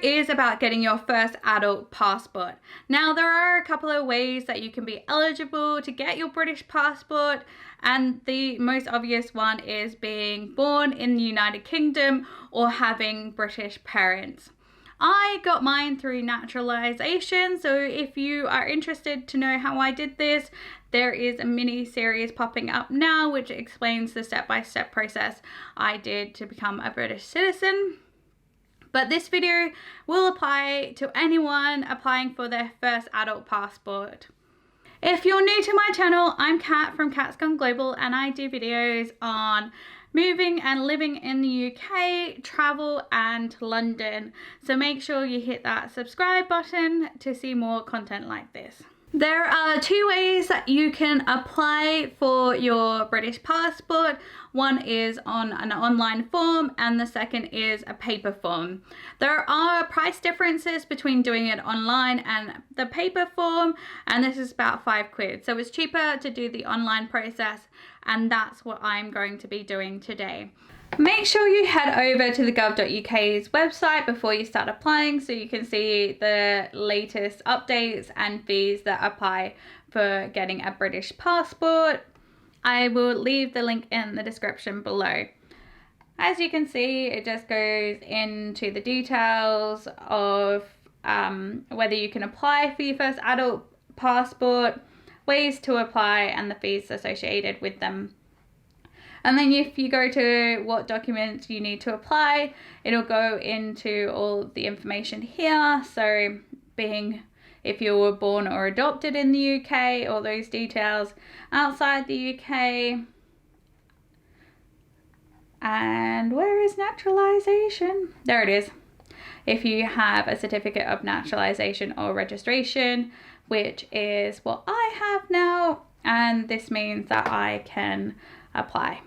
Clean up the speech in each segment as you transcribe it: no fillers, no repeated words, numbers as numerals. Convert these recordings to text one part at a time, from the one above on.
is about getting your first adult passport. Now, there are a couple of ways that you can be eligible to get your British passport, and the most obvious one is being born in the United Kingdom or having British parents. I got mine through naturalization, so if you are interested to know how I did this, there is a mini series popping up now which explains the step-by-step process I did to become a British citizen. But this video will apply to anyone applying for their first adult passport. If you're new to my channel, I'm Kat from Kat's Gone Global, and I do videos on moving and living in the UK, travel and London. So make sure you hit that subscribe button to see more content like this. There are two ways that you can apply for your British passport. One is on an online form and the second is a paper form. There are price differences between doing it online and the paper form, and this is about £5. So it's cheaper to do the online process, and that's what I'm going to be doing today. Make sure you head over to the gov.uk's website before you start applying so you can see the latest updates and fees that apply for getting a British passport. I will leave the link in the description below. As you can see, it just goes into the details of whether you can apply for your first adult passport, ways to apply, and the fees associated with them. And then if you go to what documents you need to apply, it'll go into all the information here. So being if you were born or adopted in the UK, all those details outside the UK. And where is naturalization? There it is. If you have a certificate of naturalization or registration, which is what I have now, and this means that I can apply.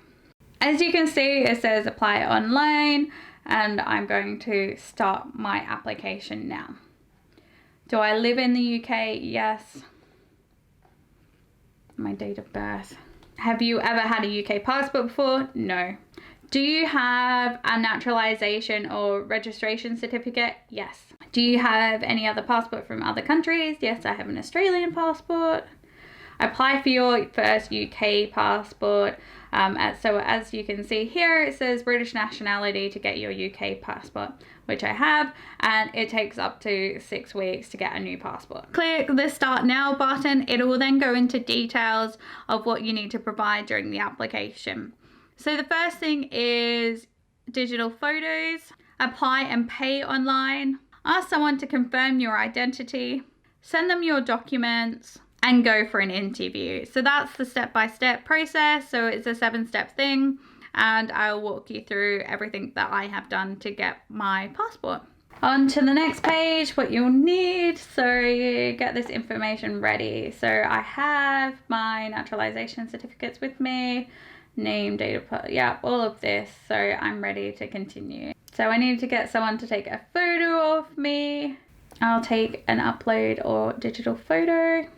As you can see, it says apply online, and I'm going to start my application now. Do I live in the UK? Yes. My date of birth. Have you ever had a UK passport before? No. Do you have a naturalization or registration certificate? Yes. Do you have any other passport from other countries? Yes, I have an Australian passport. Apply for your first UK passport. So as you can see here, it says British nationality to get your UK passport, which I have, and it takes up to 6 weeks to get a new passport. Click the Start Now button. It will then go into details of what you need to provide during the application. So the first thing is digital photos, apply and pay online, ask someone to confirm your identity, send them your documents, and go for an interview. So that's the step-by-step process. So it's a 7-step thing, and I'll walk you through everything that I have done to get my passport. On to the next page, what you'll need. So you get this information ready. So I have my naturalization certificates with me, name, date of birth, yeah, all of this. So I'm ready to continue. So I need to get someone to take a photo of me. I'll take an upload or digital photo.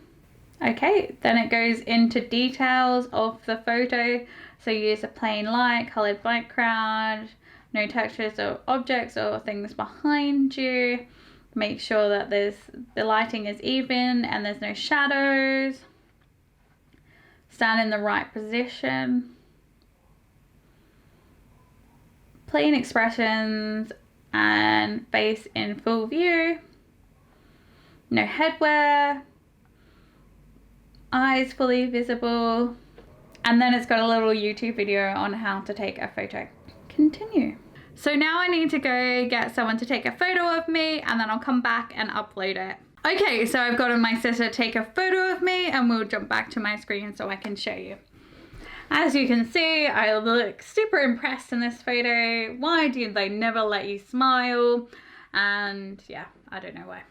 Okay, then it goes into details of the photo. So use a plain light, coloured background, no textures or objects or things behind you. Make sure that the lighting is even and there's no shadows. Stand in the right position. Plain expressions and face in full view. No headwear. Eyes fully visible, and then it's got a little YouTube video on how to take a photo. Continue. So now I need to go get someone to take a photo of me, and then I'll come back and upload it. Okay, so I've got my sister take a photo of me, and we'll jump back to my screen so I can show you. As you can see, I look super impressed in this photo. Why do they never let you smile? And yeah, I don't know why.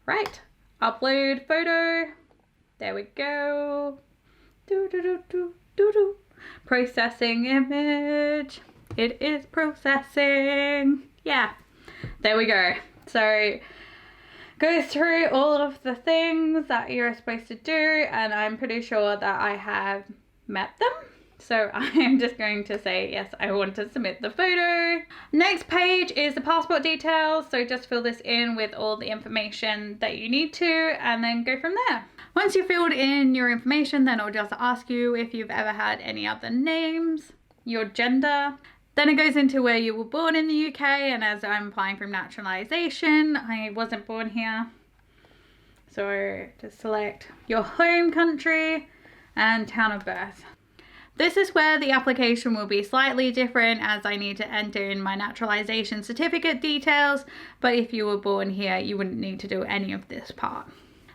Right, upload photo. There we go. Processing image. It is processing. Yeah, there we go. So go through all of the things that you're supposed to do, and I'm pretty sure that I have met them. So I'm just going to say, yes, I want to submit the photo. Next page is the passport details. So just fill this in with all the information that you need to, and then go from there. Once you've filled in your information, then it'll just ask you if you've ever had any other names, your gender. Then it goes into where you were born in the UK, and as I'm applying for naturalization, I wasn't born here. So just select your home country and town of birth. This is where the application will be slightly different, as I need to enter in my naturalization certificate details, but if you were born here, you wouldn't need to do any of this part.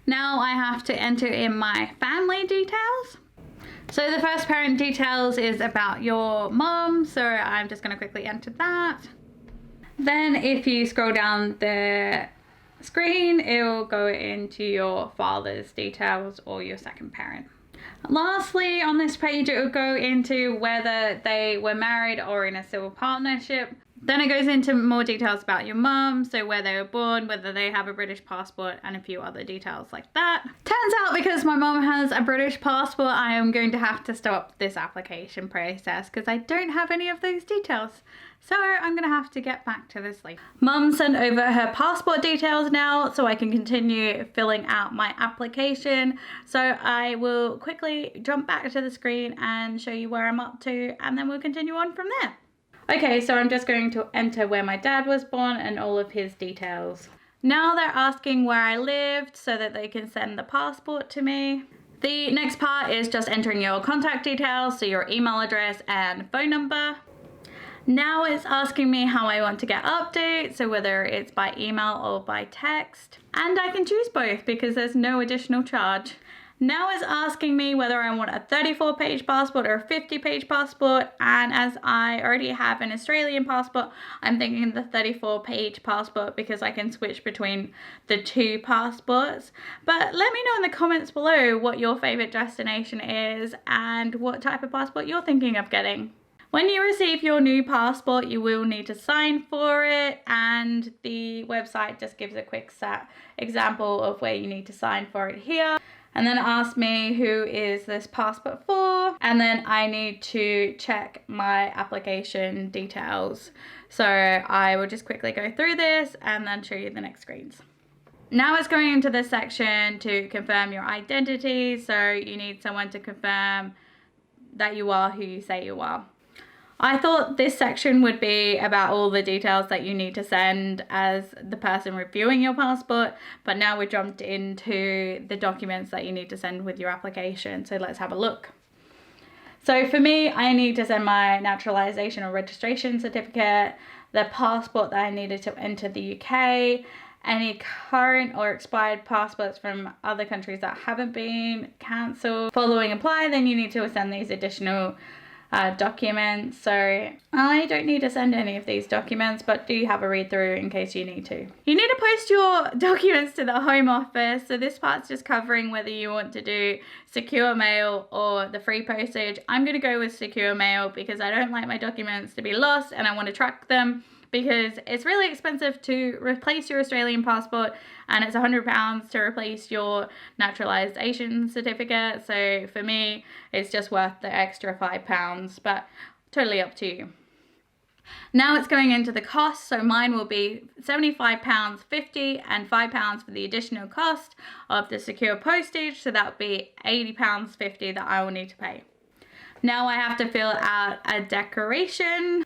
Now I have to enter in my family details. So the first parent details is about your mom, so I'm just going to quickly enter that. Then if you scroll down the screen, it will go into your father's details or your second parent. Lastly, on this page, it will go into whether they were married or in a civil partnership. Then it goes into more details about your mum, so where they were born, whether they have a British passport, and a few other details like that. Turns out, because my mum has a British passport, I am going to have to stop this application process because I don't have any of those details. So I'm going to have to get back to this later. Mum sent over her passport details now, so I can continue filling out my application. So I will quickly jump back to the screen and show you where I'm up to, and then we'll continue on from there. Okay, so I'm just going to enter where my dad was born and all of his details. Now they're asking where I lived so that they can send the passport to me. The next part is just entering your contact details, so your email address and phone number. Now it's asking me how I want to get updates, so whether it's by email or by text. And I can choose both because there's no additional charge. Now it's asking me whether I want a 34-page passport or a 50-page passport, and as I already have an Australian passport, I'm thinking the 34-page passport because I can switch between the two passports. But let me know in the comments below what your favourite destination is and what type of passport you're thinking of getting. When you receive your new passport, you will need to sign for it, and the website just gives a quick example of where you need to sign for it here. And then ask me who is this passport for, and then I need to check my application details. So I will just quickly go through this and then show you the next screens. Now it's going into this section to confirm your identity. So you need someone to confirm that you are who you say you are. I thought this section would be about all the details that you need to send as the person reviewing your passport, but now we jumped into the documents that you need to send with your application. So let's have a look. So for me, I need to send my naturalization or registration certificate, the passport that I needed to enter the UK, any current or expired passports from other countries that haven't been cancelled. Following apply, then you need to send these additional documents. So I don't need to send any of these documents, but do have a read through in case you need to. You need to post your documents to the Home Office. So this part's just covering whether you want to do secure mail or the free postage. I'm going to go with secure mail because I don't like my documents to be lost and I want to track them, because it's really expensive to replace your Australian passport and it's £100 to replace your naturalisation certificate. So for me, it's just worth the extra £5, but totally up to you. Now it's going into the cost, so mine will be £75.50 and £5 for the additional cost of the secure postage, so that would be £80.50 that I will need to pay. Now I have to fill out a declaration.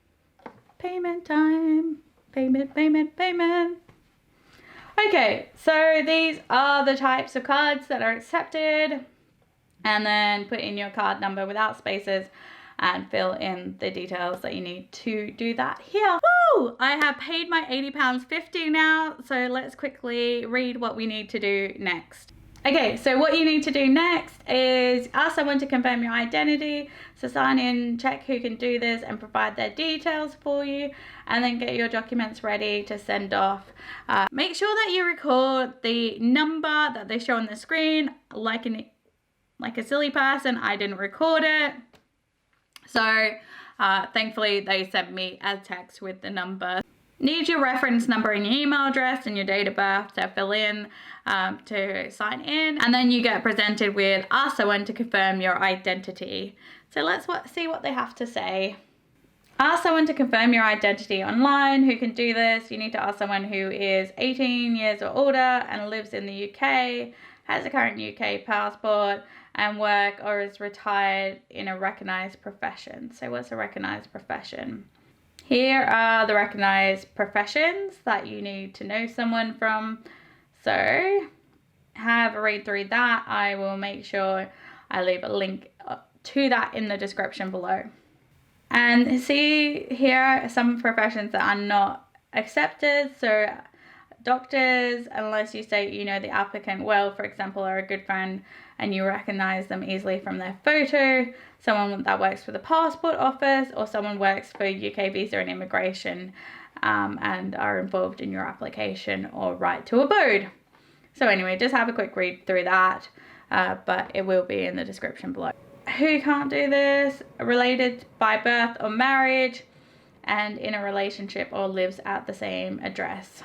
Payment time. Payment. Okay, so these are the types of cards that are accepted. And then put in your card number without spaces and fill in the details that you need to do that here. Woo! I have paid my £80.50 now, so let's quickly read what we need to do next. Okay, so what you need to do next is ask someone to confirm your identity. So sign in, check who can do this and provide their details for you, and then get your documents ready to send off. Make sure that you record the number that they show on the screen. Like a silly person, I didn't record it. So thankfully they sent me a text with the number. Need your reference number and your email address and your date of birth to fill in to sign in, and then you get presented with ask someone to confirm your identity. So let's see what they have to say. Ask someone to confirm your identity online. Who can do this? You need to ask someone who is 18 years or older and lives in the UK, has a current UK passport, and work or is retired in a recognised profession. So what's a recognised profession? Here are the recognised professions that you need to know someone from. So have a read through that. I will make sure I leave a link to that in the description below. And see, here are some professions that are not accepted. So doctors, unless you say you know the applicant well, for example, or a good friend, and you recognize them easily from their photo. Someone that works for the passport office, or someone works for UK Visa and Immigration and are involved in your application or right to abode. So anyway, just have a quick read through that, but it will be in the description below. Who can't do this? Related by birth or marriage, and in a relationship or lives at the same address.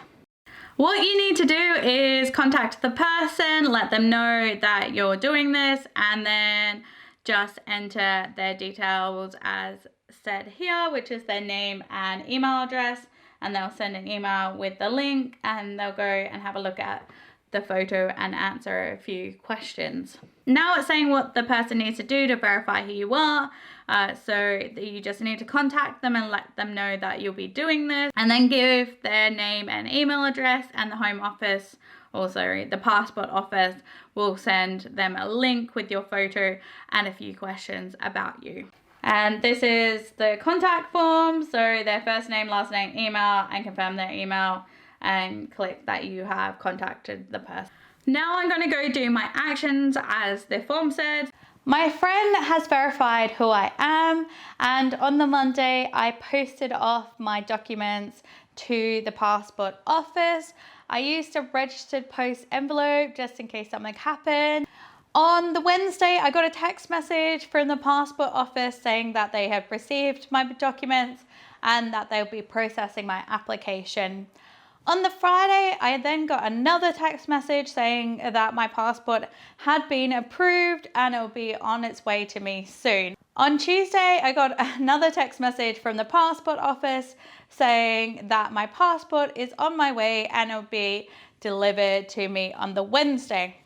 What you need to do is contact the person, let them know that you're doing this, and then just enter their details as said here, which is their name and email address, and they'll send an email with the link, and they'll go and have a look at the photo and answer a few questions. Now it's saying what the person needs to do to verify who you are. So you just need to contact them and let them know that you'll be doing this, and then give their name and email address, and the Home Office, also the Passport Office, will send them a link with your photo and a few questions about you. And this is the contact form, so their first name, last name, email, and confirm their email, and click that you have contacted the person. Now I'm going to go do my actions as the form said. My friend has verified who I am, and on the Monday I posted off my documents to the passport office. I used a registered post envelope just in case something happened. On the Wednesday I got a text message from the passport office saying that they have received my documents and that they'll be processing my application. On the Friday, I then got another text message saying that my passport had been approved and it will be on its way to me soon. On Tuesday, I got another text message from the passport office saying that my passport is on my way and it will be delivered to me on the Wednesday.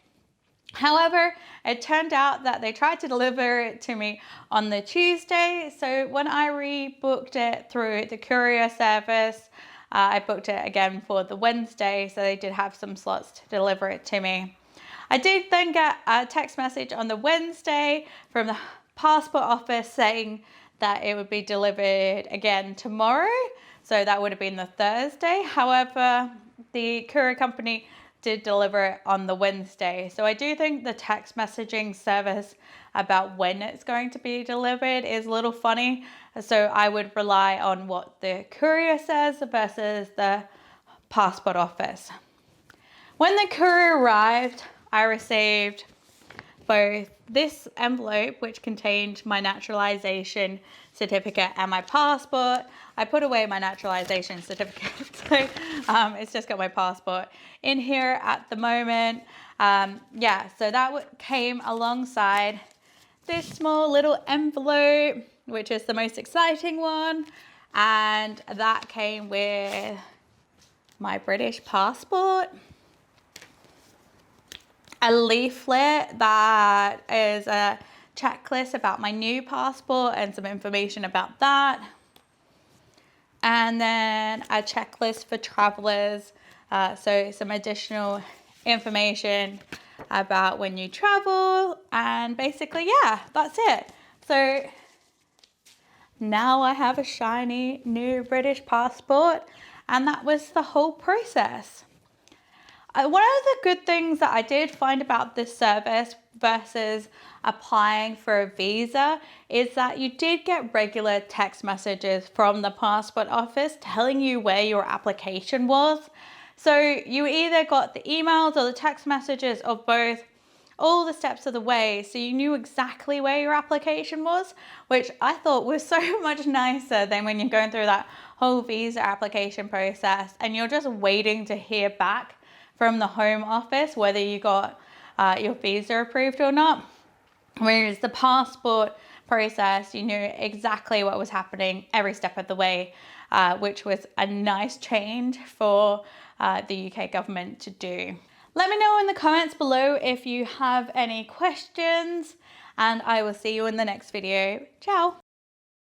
However, it turned out that they tried to deliver it to me on the Tuesday. So when I rebooked it through the courier service, I booked it again for the Wednesday, so they did have some slots to deliver it to me. I did then get a text message on the Wednesday from the passport office saying that it would be delivered again tomorrow, so that would have been the Thursday. However, the courier company did deliver it on the Wednesday. So I do think the text messaging service about when it's going to be delivered is a little funny. So I would rely on what the courier says versus the passport office. When the courier arrived, I received both this envelope, which contained my naturalization certificate and my passport. I put away my naturalization certificate, so it's just got my passport in here at the moment. So that came alongside this small little envelope, which is the most exciting one, and that came with my British passport, a leaflet that is a checklist about my new passport and some information about that, and then a checklist for travelers, so some additional information about when you travel, and basically, yeah, that's it. So now I have a shiny new British passport, and that was the whole process. One of the good things that I did find about this service versus applying for a visa is that you did get regular text messages from the passport office telling you where your application was. So you either got the emails or the text messages of both, all the steps of the way, so you knew exactly where your application was, which I thought was so much nicer than when you're going through that whole visa application process and you're just waiting to hear back from the Home Office whether you got your visa approved or not. Whereas the passport process. You knew exactly what was happening every step of the way, which was a nice change for the UK government to do. Let me know in the comments below if you have any questions, and I will see you in the next video. Ciao!